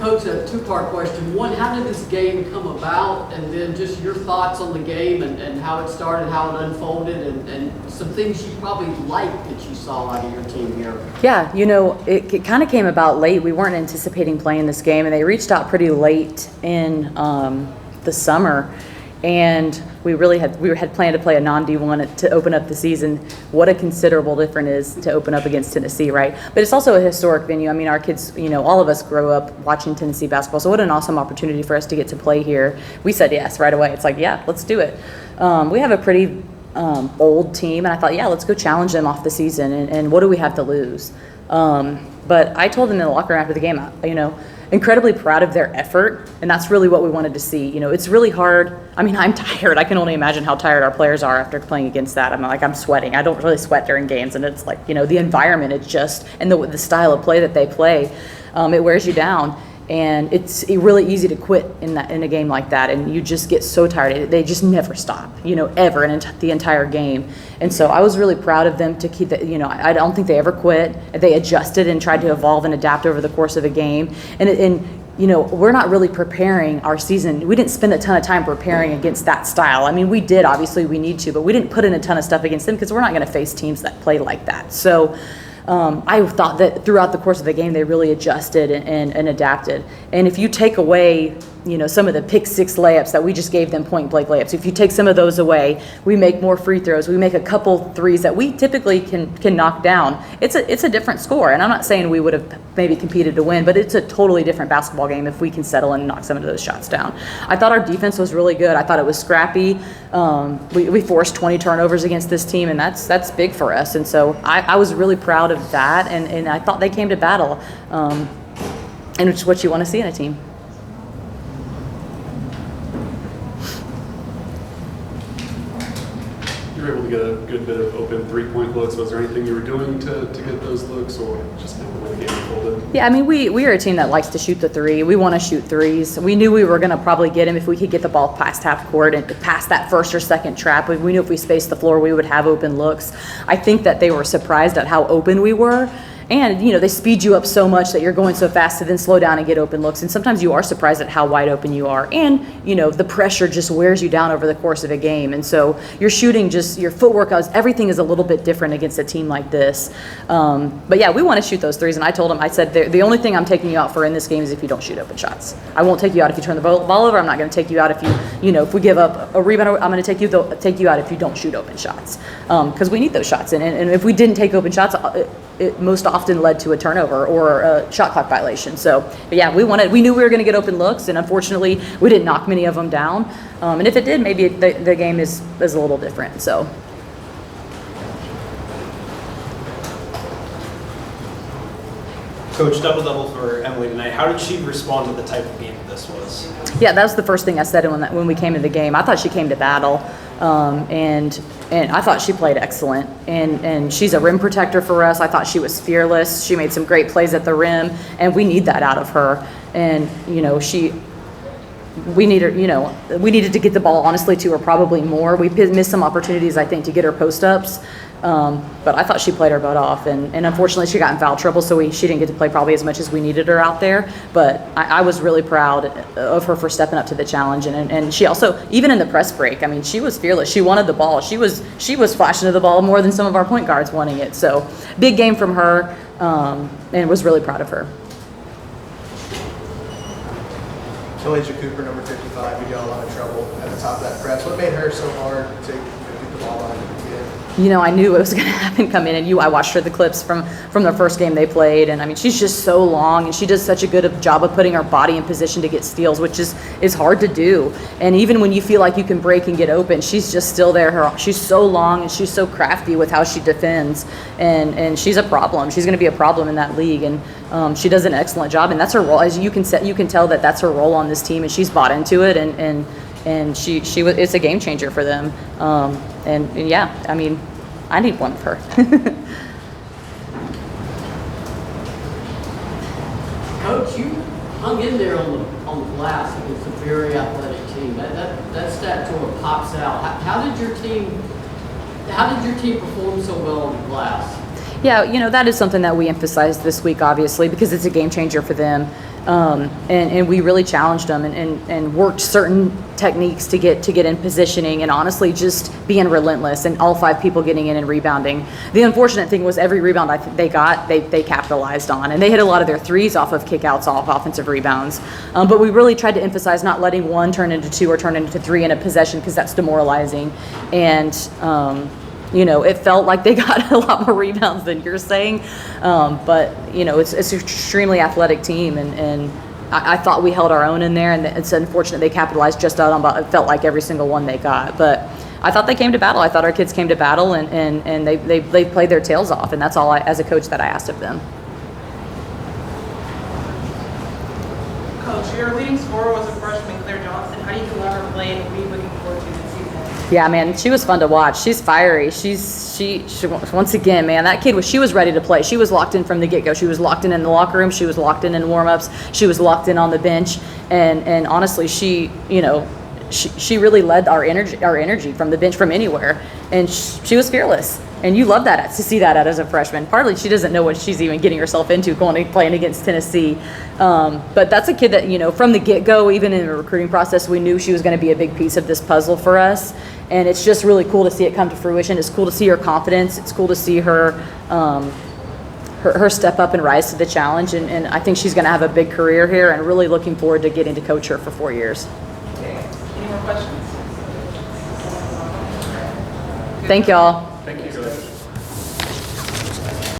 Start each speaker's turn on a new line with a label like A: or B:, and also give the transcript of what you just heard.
A: Coach, a two-part question. One, how did this game come about? And then just your thoughts on the game and how it started, how it unfolded, and some things you probably liked that you saw out of your team here.
B: Yeah, it kind of came about late. We weren't anticipating playing this game, and they reached out pretty late in the summer. And we had planned to play a non-D1 to open up the season. What a considerable difference is to open up against Tennessee, right? But it's also a historic venue. I mean, our kids, all of us grow up watching Tennessee basketball. So what an awesome opportunity for us to get to play here. We said yes right away. It's like, yeah, let's do it. We have a pretty old team, and I thought, yeah, let's go challenge them off the season. And what do we have to lose? But I told them in the locker room after the game, incredibly proud of their effort, and that's really what we wanted to see. It's really hard. I mean, I'm tired. I can only imagine how tired our players are after playing against that. I'm sweating. I don't really sweat during games, and it's like, the environment, it's just, and the style of play that they play, it wears you down. And it's really easy to quit in a game like that, and you just get so tired. They just never stop, ever in the entire game. And so I was really proud of them to keep that. I don't think they ever quit. They adjusted and tried to evolve and adapt over the course of a game. And we're not really preparing our season. We didn't spend a ton of time preparing against that style. I mean, we did, obviously we need to, but we didn't put in a ton of stuff against them because we're not going to face teams that play like that. So I thought that throughout the course of the game, they really adjusted and adapted. And if you take away, some of the pick six layups that we just gave them point blank layups, if you take some of those away, we make more free throws. We make a couple threes that we typically can knock down. It's a different score. And I'm not saying we would have maybe competed to win, but it's a totally different basketball game if we can settle and knock some of those shots down. I thought our defense was really good. I thought it was scrappy. We forced 20 turnovers against this team, and that's big for us. And so I was really proud of that, and I thought they came to battle. And it's what you want to see in a team.
C: You were able to get a good bit of open three-point looks. Was there anything you were doing to get those looks, or just kind of the way the game unfolded?
B: Yeah, I mean, we are a team that likes to shoot the three. We want to shoot threes. We knew we were going to probably get them if we could get the ball past half court and past that first or second trap. We knew if we spaced the floor, we would have open looks. I think that they were surprised at how open we were. And, they speed you up so much that you're going so fast to then slow down and get open looks. And sometimes you are surprised at how wide open you are. And, the pressure just wears you down over the course of a game. And so your shooting, your footwork, everything is a little bit different against a team like this. But yeah, we want to shoot those threes. And I told them, I said, the only thing I'm taking you out for in this game is if you don't shoot open shots. I won't take you out if you turn the ball over. I'm not going to take you out if if we give up a rebound. I'm going to take you out if you don't shoot open shots. Because we need those shots. And if we didn't take open shots, it most often led to a turnover or a shot clock violation. So, but yeah, we knew we were going to get open looks, and unfortunately, we didn't knock many of them down. And if it did, maybe the game is a little different. So.
D: Coach, double-double for Emily tonight. How did she respond to the type of game that this was?
B: Yeah, that was the first thing I said when we came to the game. I thought she came to battle, and I thought she played excellent. And she's a rim protector for us. I thought she was fearless. She made some great plays at the rim, and we need that out of her. And we needed to get the ball honestly to her probably more. We missed some opportunities, I think, to get her post-ups. But I thought she played her butt off, and unfortunately she got in foul trouble, so she didn't get to play probably as much as we needed her out there. But I was really proud of her for stepping up to the challenge, and she also, even in the press break, I mean, she was fearless. She wanted the ball. She was flashing to the ball more than some of our point guards wanting it. So big game from her, and was really proud of her.
E: Elijah Cooper, number 55, you got a lot of trouble at the top of that press. What made her so hard to get the ball on?
B: I knew it was going to happen come in, and I watched her the clips from the first game they played, and I mean, she's just so long, and she does such a good job of putting her body in position to get steals, which is hard to do. And even when you feel like you can break and get open, she's just still there. She's so long, and she's so crafty with how she defends, and she's a problem. She's going to be a problem in that league, and she does an excellent job, and that's her role. As you can tell that that's her role on this team, and she's bought into it, and it's a game changer for them. And yeah, I mean, I need one of her.
A: Coach, you hung in there on the glass against a very athletic team. That stat sort of pops out. How did your team perform so well on the glass?
B: Yeah, that is something that we emphasized this week, obviously, because it's a game changer for them. And we really challenged them and worked certain techniques to get in positioning, and honestly just being relentless, and all 5 people getting in and rebounding. The unfortunate thing was every rebound they got, they capitalized on, and they hit a lot of their threes off of kickouts, off offensive rebounds. But we really tried to emphasize not letting 1 turn into 2 or turn into 3 in a possession, because that's demoralizing. And it felt like they got a lot more rebounds than you're saying. But, it's an extremely athletic team, and I thought we held our own in there, and it's unfortunate they capitalized just out on, it felt like every single one they got. But I thought they came to battle. I thought our kids came to battle, and they played their tails off, and that's all as a coach that I asked of them.
F: Coach, your leading scorer was a freshman, Claire Johnson. How do you feel about her play, and what are you looking forward to this season?
B: Yeah, man, she was fun to watch. She's fiery. She once again, man, that kid she was ready to play. She was locked in from the get-go. She was locked in the locker room. She was locked in warm-ups. She was locked in on the bench. And honestly, she really led our energy from the bench, from anywhere. And she was fearless. And you love that, to see that as a freshman. Partly she doesn't know what she's even getting herself into playing against Tennessee. But that's a kid that, from the get-go, even in the recruiting process, we knew she was going to be a big piece of this puzzle for us. And it's just really cool to see it come to fruition. It's cool to see her confidence. It's cool to see her her step up and rise to the challenge. And I think she's going to have a big career here, and really looking forward to getting to coach her for 4 years.
F: Okay. Any more questions?
B: Thank y'all.